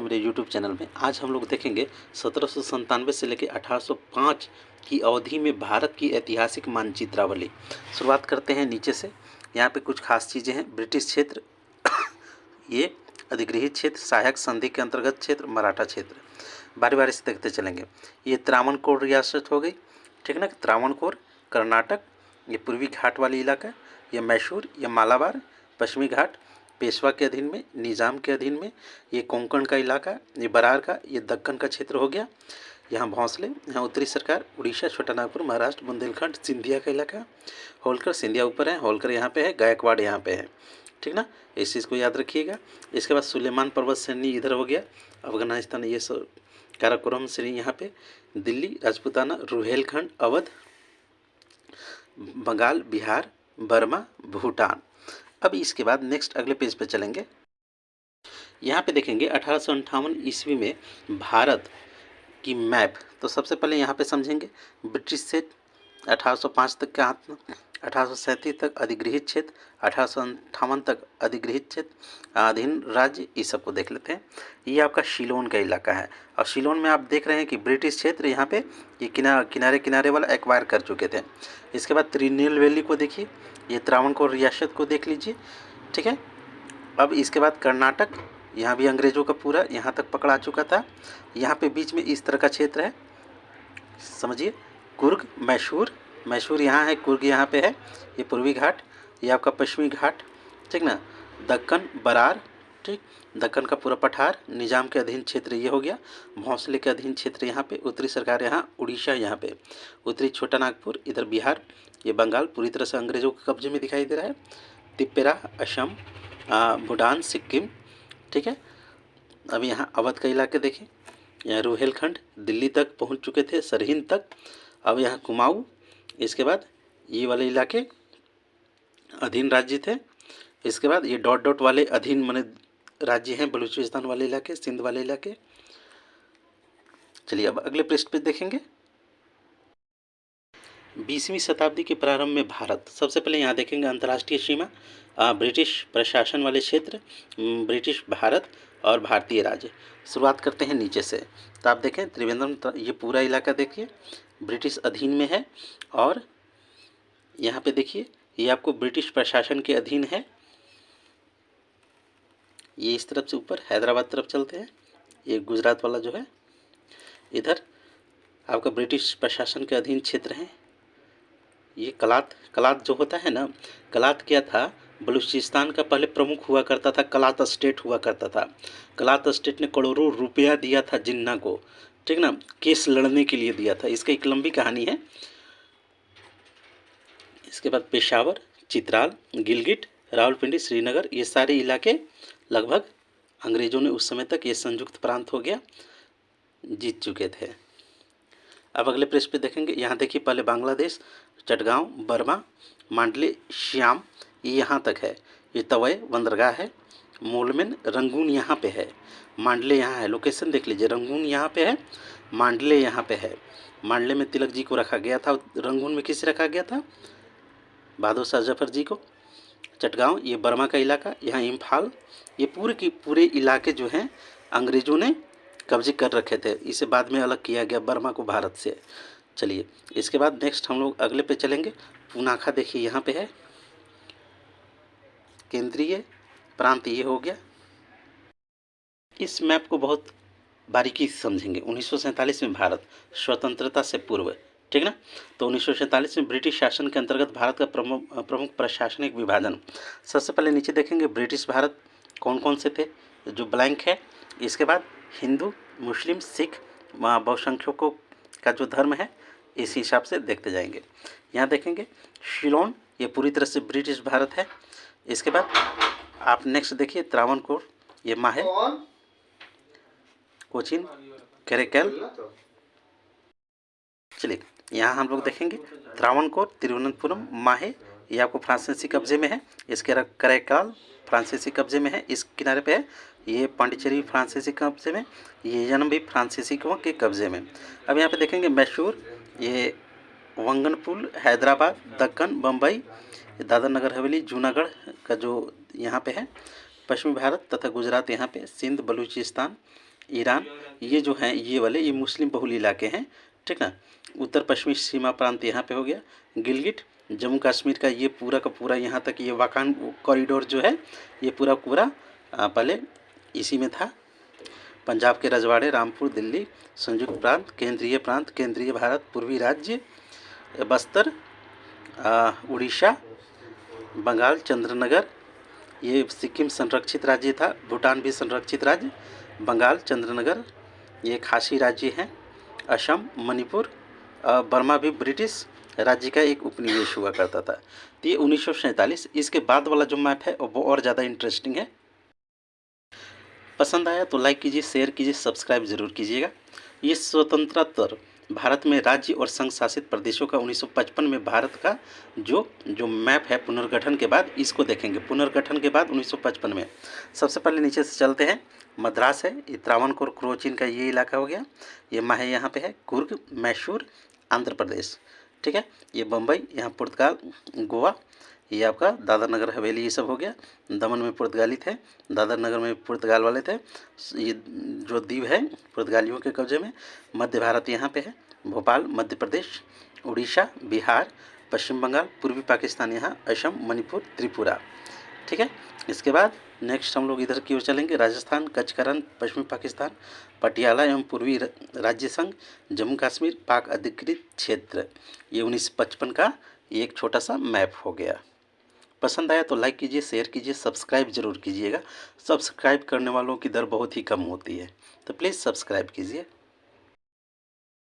मेरे YouTube channel में। आज हम लोग देखेंगे 1797 से लेकर 1805 की अवधि में भारत की ऐतिहासिक मानचित्रावली। शुरुआत करते हैं नीचे से। यहाँ पे कुछ खास चीज़ें हैं। ब्रिटिश क्षेत्र, ये अधिगृहित क्षेत्र, सहायक संधि के अंतर्गत क्षेत्र, मराठा क्षेत्र। बारी बारी से देखते चलेंगे। ये त्रावणकोर रियासत हो गई, ठीक ना। त्रावणकोर कर्नाटक, ये पूर्वी घाट वाली इलाका। ये मैसूर, ये मालाबार, पश्चिमी घाट पेशवा के अधीन में, निज़ाम के अधीन में। ये कोंकण का इलाका, ये बरार का, ये दक्कन का क्षेत्र हो गया। यहाँ भोंसले, यहाँ उत्तरी सरकार, उड़ीसा, छोटा नागपुर, महाराष्ट्र, बुंदेलखंड, सिंधिया का इलाका। होलकर, सिंधिया ऊपर है, होलकर यहाँ पे है, गायकवाड़ यहाँ पे है, ठीक ना। इस चीज़ को याद रखिएगा। इसके बाद सुलेमान पर्वत श्रेणी इधर हो गया, अफगानिस्तान, ये सब काराकोरम श्रेणी यहाँ पे, दिल्ली, राजपूताना, रुहेलखंड, अवध, बंगाल, बिहार, बर्मा, भूटान। अब इसके बाद नेक्स्ट अगले पेज पे चलेंगे। यहाँ पे देखेंगे 1858 ईस्वी में भारत की मैप। तो सबसे पहले यहाँ पे समझेंगे ब्रिटिश से 1805 तक का हाथ, 1837 तक अधिगृहित क्षेत्र, 1858 तक अधिगृहित क्षेत्र, अधीन राज्य, इस सब को देख लेते हैं। ये आपका शिलोन का इलाका है, और शिलोन में आप देख रहे हैं कि ब्रिटिश क्षेत्र यहाँ पे ये किनारे किनारे वाला एक्वायर कर चुके थे। इसके बाद त्रिनेल वैली को देखिए, ये त्रावणकोर रियासत को देख लीजिए, ठीक है। अब इसके बाद कर्नाटक, यहाँ भी अंग्रेज़ों का पूरा यहाँ तक पकड़ा चुका था। यहाँ पे बीच में इस तरह का क्षेत्र है, समझिए। कुर्ग, मैसूर यहाँ है, कुर्ग यहाँ पे है, ये पूर्वी घाट, ये आपका पश्चिमी घाट, ठीक ना। दक्कन, बरार, ठीक, दक्कन का पूरा पठार, निज़ाम के अधीन क्षेत्र ये हो गया। भोंसले के अधीन क्षेत्र यहाँ पे, उत्तरी सरकार यहाँ, उड़ीसा यहाँ पे, उत्तरी छोटा नागपुर, इधर बिहार, ये बंगाल पूरी तरह से अंग्रेज़ों के कब्जे में दिखाई दे रहा है। त्रिपुरा, असम, भूटान, सिक्किम, ठीक है। अब यहाँ अवध का इलाके देखें, यहाँ रुहेलखंड दिल्ली तक पहुँच चुके थे, सरहिंद तक। अब यहाँ कुमाऊँ, इसके बाद ये वाले इलाके अधीन राज्य थे। इसके बाद ये डॉट डॉट वाले अधीन माने राज्य हैं, बलूचिस्तान वाले इलाके, सिंध वाले इलाके। चलिए अब अगले पृष्ठ पे देखेंगे। 20वीं शताब्दी के प्रारंभ में भारत, सबसे पहले यहाँ देखेंगे अंतर्राष्ट्रीय सीमा, ब्रिटिश प्रशासन वाले क्षेत्र, ब्रिटिश भारत और भारतीय राज्य। शुरुआत करते हैं नीचे से। तो आप देखें त्रिवेंद्रम, ये पूरा इलाका देखिए ब्रिटिश अधीन में है, और यहाँ पे देखिए ये आपको ब्रिटिश प्रशासन के अधीन है। ये इस तरफ से ऊपर हैदराबाद तरफ चलते हैं, ये गुजरात वाला जो है, इधर आपका ब्रिटिश प्रशासन के अधीन क्षेत्र है। ये कलात जो होता है ना, कलात क्या था, बलूचिस्तान का पहले प्रमुख हुआ करता था, कलात स्टेट हुआ करता था। कलात स्टेट ने करोड़ों रुपया दिया था जिन्ना को, ठीक ना, केस लड़ने के लिए दिया था। इसका एक लंबी कहानी है। इसके बाद पेशावर, चित्राल, गिलगिट, रावलपिंडी, श्रीनगर, ये सारे इलाके लगभग अंग्रेज़ों ने उस समय तक, ये संयुक्त प्रांत हो गया, जीत चुके थे। अब अगले पृष्ठ पे देखेंगे। यहाँ देखिए पहले बांग्लादेश, चटगांव, बर्मा, मांडले, श्याम, ये यहाँ तक है। ये तवै बंदरगाह है, मोलमेन, रंगून यहाँ पे है, मांडले यहाँ है। लोकेशन देख लीजिए, रंगून यहाँ पे है, मांडले यहाँ पे है। मांडले में तिलक जी को रखा गया था, रंगून में किसे रखा गया था, बहादुर शाह जफर जी को। चटगांव, ये बर्मा का इलाका, यहाँ इम्फाल, ये पूरे के पूरे इलाके जो हैं अंग्रेज़ों ने कब्जे कर रखे थे। इसे बाद में अलग किया गया बर्मा को भारत से। चलिए इसके बाद नेक्स्ट हम लोग अगले पे चलेंगे। पुनाखा देखिए यहाँ पे है, केंद्रीय प्रांत ये हो गया। इस मैप को बहुत बारीकी से समझेंगे। 1947 में भारत स्वतंत्रता से पूर्व, ठीक ना। तो 1947 में ब्रिटिश शासन के अंतर्गत भारत का प्रमुख प्रशासनिक विभाजन। सबसे पहले नीचे देखेंगे ब्रिटिश भारत कौन कौन से थे, जो ब्लैंक है। इसके बाद हिंदू, मुस्लिम, सिख, बहुसंख्यकों का जो धर्म है, इस हिसाब से देखते जाएंगे। यहाँ देखेंगे शिलोन, ये पूरी तरह से ब्रिटिश भारत है। इसके बाद आप नेक्स्ट देखिए त्रावणकोर, ये माहे, कोचीन, कैरेकल। चलिए यहाँ हम लोग देखेंगे त्रावणकोर, तिरुवनंतपुरम, माहे, ये आपको फ्रांसीसी कब्जे में है। इसके करैकाल फ्रांसीसी कब्जे में है, इस किनारे पे है। ये पांडिचेरी फ्रांसीसी कब्जे में, ये जन्म भी फ्रांसीसी के कब्जे में। अब यहाँ पे देखेंगे मैसूर, ये वंगनपुल, हैदराबाद, दक्कन, बम्बई, दादर नगर हवेली, जूनागढ़ का जो यहाँ पे है, पश्चिमी भारत तथा गुजरात यहाँ पे, सिंध, बलूचिस्तान, ईरान, ये जो हैं ये वाले ये मुस्लिम बहुल इलाके हैं, ठीक ना। उत्तर पश्चिमी सीमा प्रांत यहाँ पे हो गया। गिलगिट जम्मू कश्मीर का ये पूरा का पूरा यहाँ तक ये वाकान कॉरिडोर जो है ये पूरा पूरा पहले इसी में था। पंजाब के रजवाड़े, रामपुर, दिल्ली, संयुक्त प्रांत, केंद्रीय भारत, पूर्वी राज्य, बस्तर, उड़ीसा, बंगाल, चंद्रनगर, ये सिक्किम संरक्षित राज्य था। भूटान भी संरक्षित राज्य, बंगाल, चंद्रनगर ये खासी राज्य हैं। असम, मणिपुर, बर्मा भी ब्रिटिश राज्य का एक उपनिवेश हुआ करता था। तो ये 1947। इसके बाद वाला जो मैप है वो और ज़्यादा इंटरेस्टिंग है। पसंद आया तो लाइक कीजिए, शेयर कीजिए, सब्सक्राइब जरूर कीजिएगा। ये स्वतंत्रोत्तर भारत में राज्य और संघ शासित प्रदेशों का 1955 में भारत का जो मैप है पुनर्गठन के बाद, इसको देखेंगे। पुनर्गठन के बाद 1955 में सबसे पहले नीचे से चलते हैं। मद्रास है, ये त्रावणकोर क्रोचिन का ये इलाका हो गया। ये माहे यहाँ पे है। कुर्ग, मैसूर, आंध्र प्रदेश, ठीक है। ये बम्बई, यहाँ पुर्तगाल, गोवा, ये आपका दादर नगर हवेली ये सब हो गया। दमन में पुर्तगाली थे, दादर नगर में पुर्तगाल वाले थे। ये जो द्वीप है पुर्तगालियों के कब्जे में। मध्य भारत यहाँ पे है। भोपाल मध्य प्रदेश, उड़ीसा, बिहार, पश्चिम बंगाल, पूर्वी पाकिस्तान यहाँ, असम, मणिपुर, त्रिपुरा, ठीक है। इसके बाद नेक्स्ट हम लोग इधर की ओर चलेंगे। राजस्थान, कचकरन, पश्चिमी पाकिस्तान, पटियाला एवं पूर्वी राज्य संघ, जम्मू कश्मीर, पाक अधिकृत क्षेत्र। ये 1955 का एक छोटा सा मैप हो गया। पसंद आया तो लाइक कीजिए, शेयर कीजिए, सब्सक्राइब जरूर कीजिएगा। सब्सक्राइब करने वालों की दर बहुत ही कम होती है, तो प्लीज़ सब्सक्राइब कीजिए।